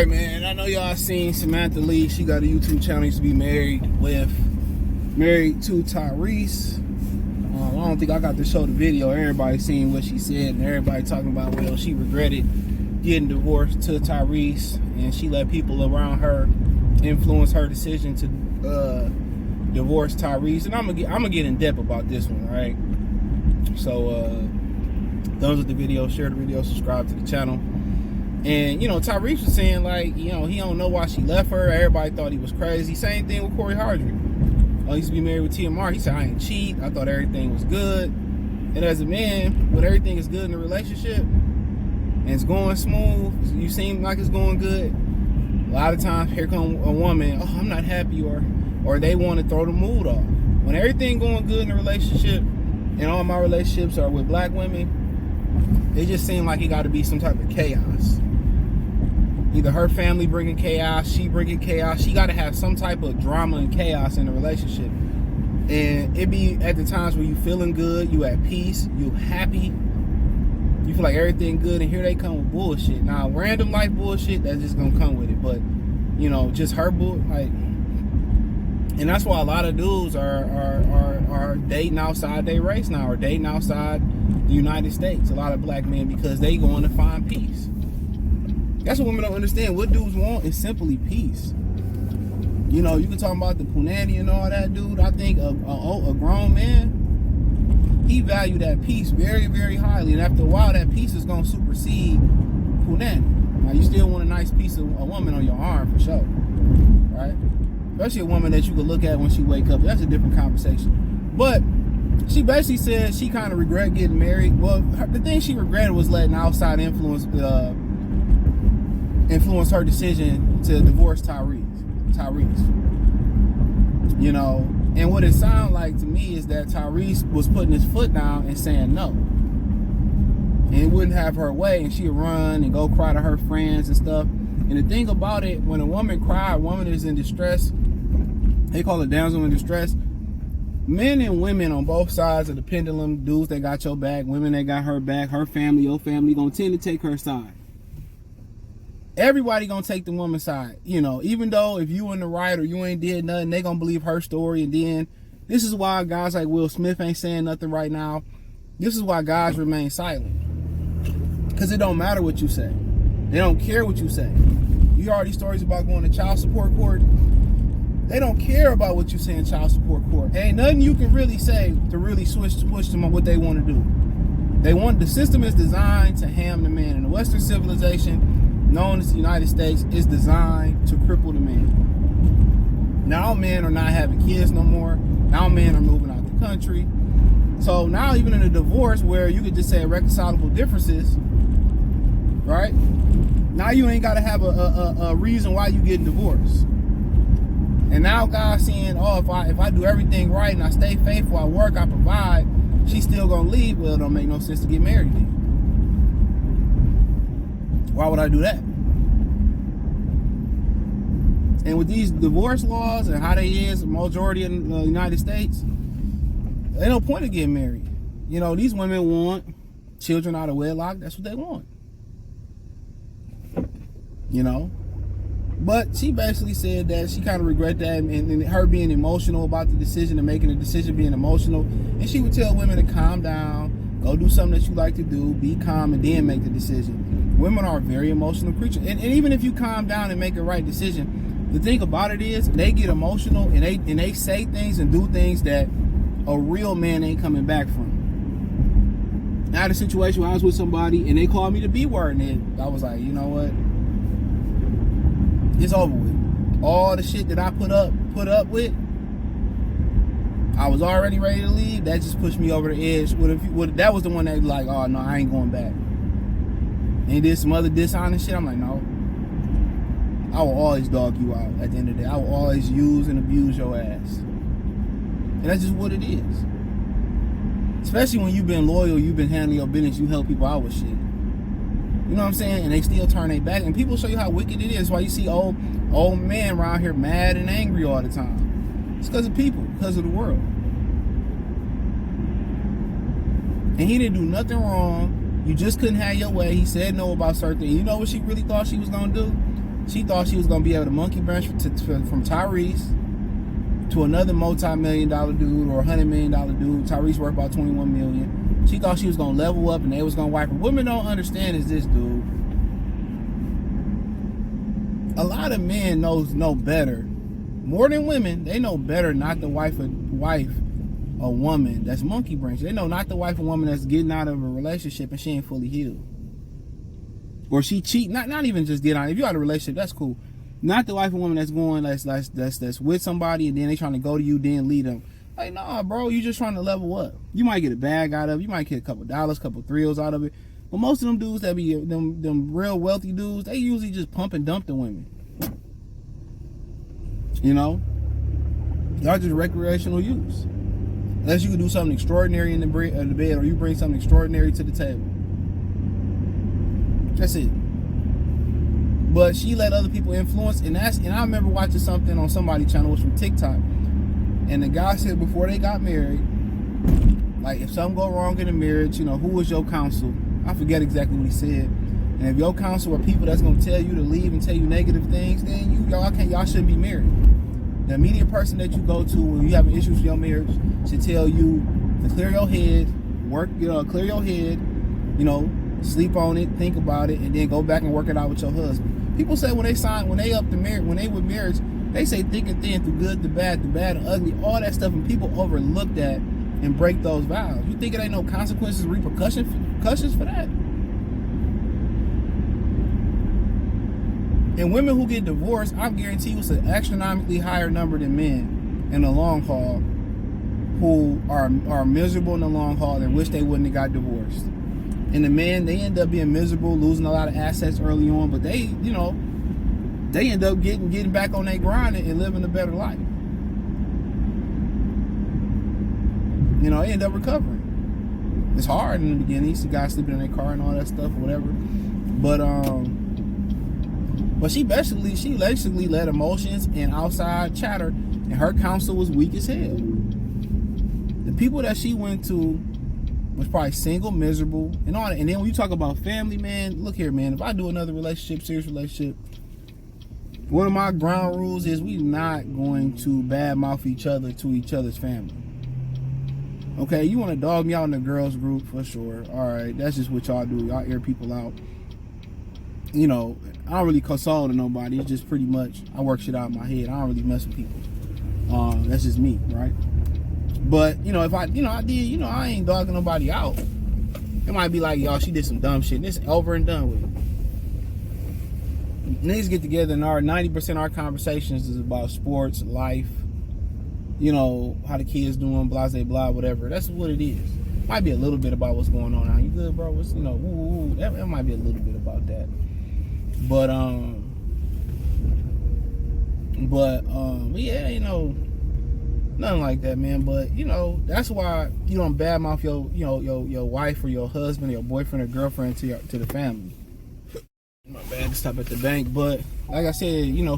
Alright, man, I know y'all seen Samantha Lee. She got a YouTube channel. Used to be married to Tyrese. I don't think I got to show the video. Everybody seen what she said, and everybody talking about, well, she regretted getting divorced to Tyrese, and she let people around her influence her decision to divorce Tyrese. And I'm gonna get in depth about this one, right? So thumbs up the video, share the video, subscribe to the channel. And, you know, Tyrese was saying, like, you know, he don't know why she left her. Everybody thought he was crazy. Same thing with Corey Hardrick. He used to be married with TMR. He said, I ain't cheat. I thought everything was good. And as a man, when everything is good in a relationship and it's going smooth, you seem like it's going good, a lot of times here come a woman, oh, I'm not happy, or they want to throw the mood off. When everything going good in a relationship, and all my relationships are with black women, it just seems like it got to be some type of chaos. Either her family bringing chaos, she bringing chaos. She got to have some type of drama and chaos in the relationship. And it be at the times where you feeling good, you at peace, you happy, you feel like everything good, and here they come with bullshit. Now, random life bullshit, that's just gonna come with it. But, you know, just her like, and that's why a lot of dudes are dating outside their race now, or dating outside the United States. A lot of black men, because they going to find peace. That's what women don't understand. What dudes want is simply peace. You know, you can talk about the punani and all that, dude. I think a grown man, he valued that peace very, very highly. And after a while, that peace is going to supersede punani. Now, you still want a nice piece of a woman on your arm, for sure. Right? Especially a woman that you could look at when she wake up. That's a different conversation. But she basically said she kind of regret getting married. Well, the thing she regretted was letting outside influence her decision to divorce Tyrese. You know, and what it sounded like to me is that Tyrese was putting his foot down and saying no. And it wouldn't have her way, and she'd run and go cry to her friends and stuff. And the thing about it, when a woman cries, a woman is in distress, they call it damsel in distress. Men and women on both sides of the pendulum, dudes that got your back, women that got her back, her family, your family, gonna tend to take her side. Everybody gonna take the woman's side, you know, even though if you in the right or you ain't did nothing, they gonna believe her story. And then this is why guys like Will Smith ain't saying nothing right now. This is why guys remain silent, because it don't matter what you say. They don't care what you say. You hear all these stories about going to child support court. They don't care about what you say in child support court. Ain't nothing you can really say to really switch them on what they want to do. The system is designed to ham the man. In the Western civilization, known as the United States, is designed to cripple the man. Now men are not having kids no more. Now men are moving out the country. So now even in a divorce where you could just say irreconcilable differences, right? Now you ain't got to have a reason why you getting divorced. And now guys saying, oh, if I do everything right and I stay faithful, I work, I provide, she's still gonna leave. Well, it don't make no sense to get married then. Why would I do that? And with these divorce laws and how they is, the majority in the United States, ain't no point in getting married. You know, these women want children out of wedlock. That's what they want. You know? But she basically said that she kind of regret that, and her being emotional about the decision and making the decision being emotional. And she would tell women to calm down, go do something that you like to do, be calm, and then make the decision. Women are very emotional creatures. And even if you calm down and make a right decision, the thing about it is they get emotional and they say things and do things that a real man ain't coming back from. I had a situation where I was with somebody and they called me the B word, and I was like, you know what? It's over with. All the shit that I put up with, I was already ready to leave. That just pushed me over the edge. That was the one that was like, oh no, I ain't going back. And he did some other dishonest shit. I'm like, no. I will always dog you out at the end of the day. I will always use and abuse your ass. And that's just what it is. Especially when you've been loyal, you've been handling your business, you help people out with shit. You know what I'm saying? And they still turn their back. And people show you how wicked it is. That's why you see old men around here mad and angry all the time. It's because of people, because of the world. And he didn't do nothing wrong. You just couldn't have your way. He said no about certain things. You know what she really thought she was going to do? She thought she was gonna be able to monkey branch from Tyrese to another multi-million-dollar dude or $100 million dude. Tyrese worth about 21 million. She thought she was gonna level up and they was gonna wipe her. Women don't understand is this, dude. A lot of men know better, more than women. They know better not to wife a woman that's monkey branch. They know not to wife a woman that's getting out of a relationship and she ain't fully healed. Or she cheat, not even just get out. If you out of a relationship, that's cool. Not the wife of woman that's going that's with somebody and then they trying to go to you, then leave them. Like, nah, bro, you just trying to level up. You might get a bag out of it, you might get a couple dollars, couple thrills out of it. But most of them dudes that be them real wealthy dudes, they usually just pump and dump the women. You know, y'all just recreational use. Unless you can do something extraordinary in the bed, or you bring something extraordinary to the table. That's it. But she let other people influence, and I remember watching something on somebody's channel, it was from TikTok, and the guy said before they got married, like, if something go wrong in the marriage, you know, who was your counsel? I forget exactly what he said. And if your counsel are people that's gonna tell you to leave and tell you negative things, then y'all shouldn't be married. The immediate person that you go to when you have issues with your marriage should tell you to clear your head, clear your head, you know, sleep on it, think about it, and then go back and work it out with your husband. People say when they with marriage, they say thick and thin, through good to bad and ugly, all that stuff, and people overlook that and break those vows. You think it ain't no consequences, repercussions for that? And women who get divorced, I guarantee you it's an astronomically higher number than men in the long haul who are miserable in the long haul and wish they wouldn't have got divorced. And the men, they end up being miserable, losing a lot of assets early on, but they end up getting back on their grind and living a better life. You know, they end up recovering. It's hard in the beginning. You see guys sleeping in their car and all that stuff or whatever. But she basically let emotions and outside chatter, and her counsel was weak as hell. The people that she went to was probably single, miserable, and all that. And then when you talk about family, man, look here, man. If I do another serious relationship, one of my ground rules is we not going to badmouth each other to each other's family. Okay, you want to dog me out in the girls group for sure. All right, that's just what y'all do. Y'all air people out. You know, I don't really console to nobody. It's just pretty much I work shit out in my head. I don't really mess with people. That's just me, right? But you know, if I ain't dogging nobody out. It might be like, y'all, she did some dumb shit. And it's over and done with. Niggas get together and 90% of our conversations is about sports, life, you know, how the kids doing, blah, blah, blah, whatever. That's what it is. Might be a little bit about what's going on now. You good, bro? What's, you know, that might be a little bit about that. But yeah, you know, nothing like that, man. But you know, that's why you don't badmouth your wife or your husband or your boyfriend or girlfriend to the family. My bad to stop at the bank, but like I said, you know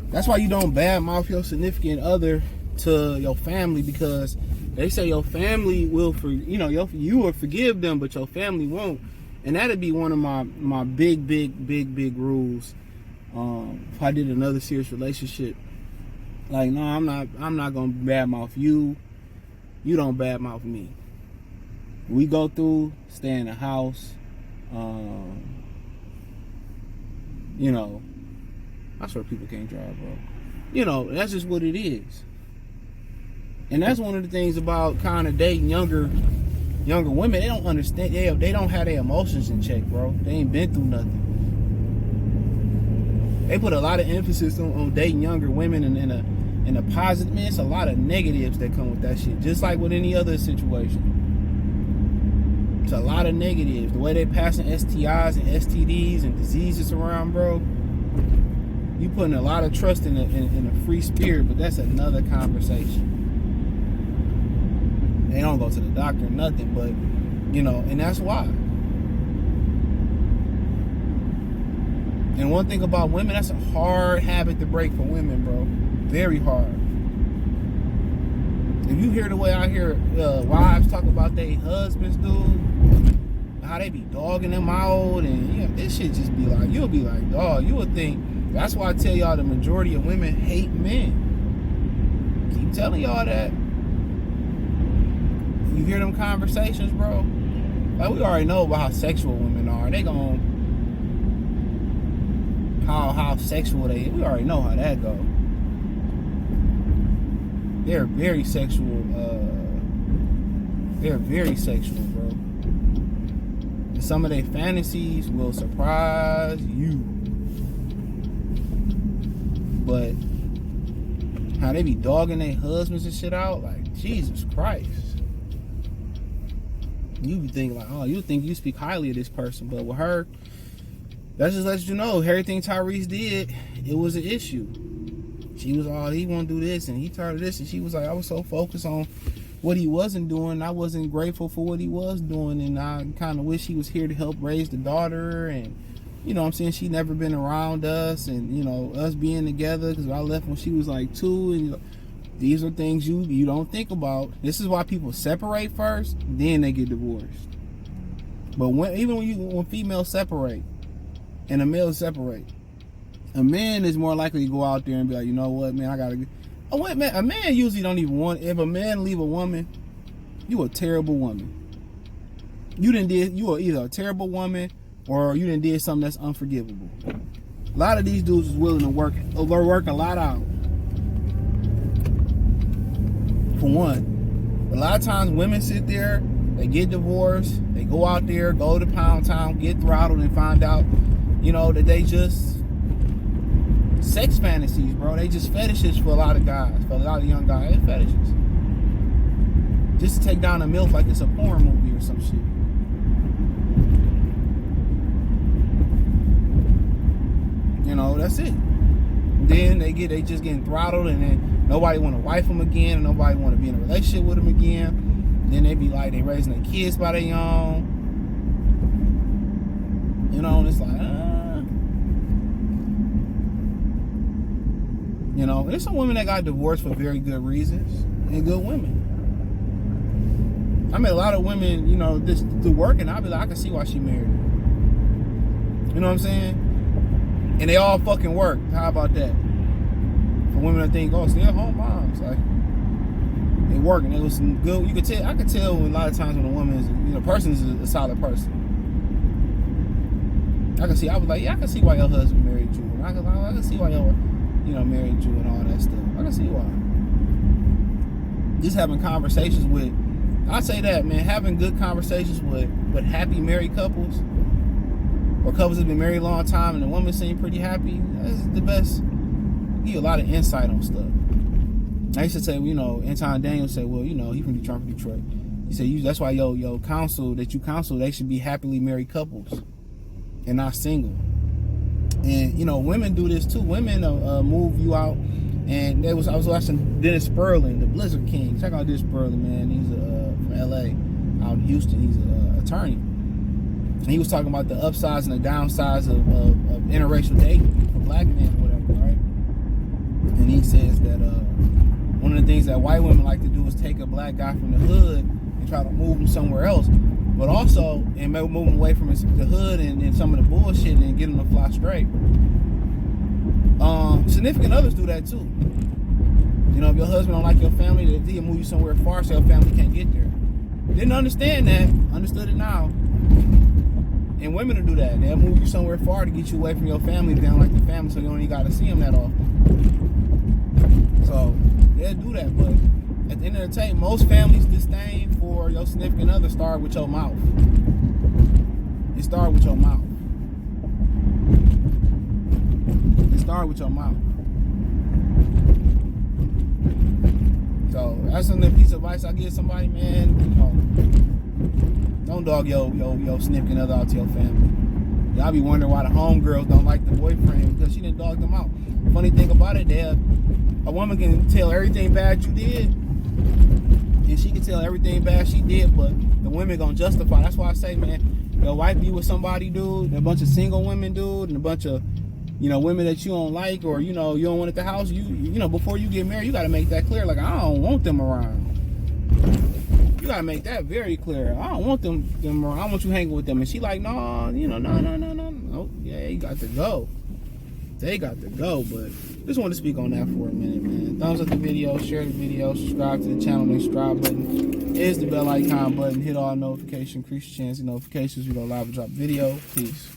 that's why you don't badmouth your significant other to your family, because they say your family will you will forgive them, but your family won't. And that'd be one of my big rules. If I did another serious relationship, like, no, I'm not gonna badmouth you. You don't badmouth me. We go through, stay in the house. You know, I swear people can't drive, bro. You know, that's just what it is. And that's one of the things about kind of dating younger women. They don't understand. They don't have their emotions in check, bro. They ain't been through nothing. They put a lot of emphasis on dating younger women and in a positive. Man, it's a lot of negatives that come with that shit. Just like with any other situation. It's a lot of negatives. The way they passing STIs and STDs and diseases around, bro. You putting a lot of trust in a free spirit, but that's another conversation. They don't go to the doctor or nothing, but you know, and that's why. And one thing about women, that's a hard habit to break for women, bro. Very hard. If you hear the way I hear wives talk about their husbands, dude, how they be dogging them out, and yeah, this shit just be like, you'll be like, dog, you would think. That's why I tell y'all the majority of women hate men. Keep telling y'all that. You hear them conversations, bro? Like, we already know about how sexual women are. They gon' how sexual they. We already know how that go. They're very sexual. They're very sexual, bro. And some of their fantasies will surprise you. But how they be dogging their husbands and shit out, like, Jesus Christ. You be thinking like, oh, you think you speak highly of this person, but with her, that just lets you know everything Tyrese did, it was an issue. She was all, he won't do this and he tried this, and she was like, I was so focused on what he wasn't doing, I wasn't grateful for what he was doing, and I kind of wish he was here to help raise the daughter. And you know what I'm saying, she never been around us, and you know, us being together, because I left when she was like 2, and you know, these are things you don't think about. This is why people separate first, then they get divorced. But when females separate and a male separate, a man is more likely to go out there and be like, you know what, man, I gotta get. A man usually don't even want. If a man leave a woman, you a terrible woman. You are either a terrible woman or you done did something that's unforgivable. A lot of these dudes is willing to work a lot out. For one, a lot of times women sit there, they get divorced, they go out there, go to Pound Town, get throttled, and find out, you know, that they just sex fantasies, bro. They just fetishes for a lot of guys, for a lot of young guys. They fetishes. Just to take down a MILF like it's a porn movie or some shit. You know, that's it. Then they just getting throttled, and then nobody want to wife them again, and nobody want to be in a relationship with them again. Then they be like, they raising their kids by their own. You know, and it's like, you know, there's some women that got divorced for very good reasons, and good women. I met a lot of women, you know, just through working, I'll be like, I can see why she married him. You know what I'm saying? And they all fucking work. How about that? For women that think, oh, stay-at-home moms, like, they working. It was some good. You could tell. I could tell a lot of times when a woman is, you know, person is a solid person. I can see. I was like, yeah, I can see why your husband married you. And I can see why your, you know, married you and all that stuff. I can see why. Just having conversations with, I say that, man, having good conversations with happy married couples, or couples that have been married a long time and the woman seem pretty happy, that's the best. Give you a lot of insight on stuff. I used to say, you know, Anton Daniel said, well, you know, he from Detroit. He said, that's why your counsel, they should be happily married couples and not single. And, you know, women do this too. Women move you out. And I was watching Dennis Sperling, the Blizzard King. Check out Dennis Sperling, man. He's from LA, out in Houston. He's an attorney. And he was talking about the upsides and the downsides of interracial dating for black men or whatever, right? And he says that one of the things that white women like to do is take a black guy from the hood and try to move him somewhere else, but also and move him away from the hood and some of the bullshit and get him to fly straight. Significant others do that too. You know, if your husband don't like your family, he'll move you somewhere far so your family can't get there. Didn't understand that, understood it now. And women will do that. They'll move you somewhere far to get you away from your family, if they don't like your family, so you don't even got to see them that often. So they'll do that, but at the end of the day, most families' disdain for your significant other start with your mouth. It started with your mouth. It started with your mouth. So that's another piece of advice I give somebody, man. You know, don't dog your significant other out to your family. Y'all be wondering why the homegirls don't like the boyfriend, because she didn't dog them out. Funny thing about it, a woman can tell everything bad you did, and she can tell everything bad she did, but the women gonna justify. That's why I say, man, your wife be with somebody, dude, a bunch of single women, dude, and a bunch of, you know, women that you don't like, or, you know, you don't want at the house. You know, before you get married, you gotta make that clear. Like, I don't want them around. You gotta make that very clear. I don't want them around. I don't want you hanging with them. And she like, no, you know, no. Yeah, you got to go. They got to go, but just want to speak on that for a minute, man. Thumbs up the video, share the video, subscribe to the channel. The subscribe button is the bell icon button. Hit all notifications, increase your chance of notifications. We go live and drop video. Peace.